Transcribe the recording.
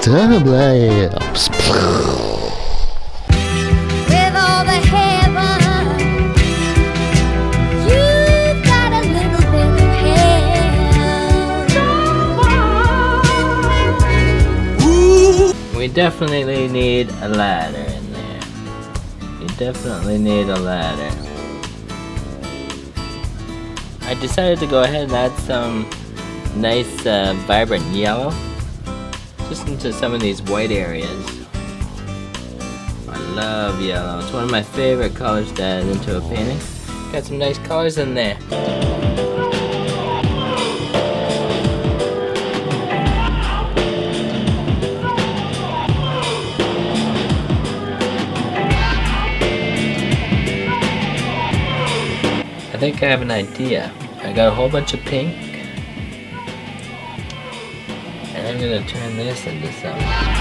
Timelapse. With all the heaven, you've got a little bit of hell. We definitely need a ladder in there. You definitely need a ladder. I decided to go ahead and add some nice vibrant yellow just into some of these white areas. I love yellow. It's one of my favorite colors to add into a painting. Got some nice colors in there. I think I have an idea. I got a whole bunch of pink, and I'm gonna turn this into something.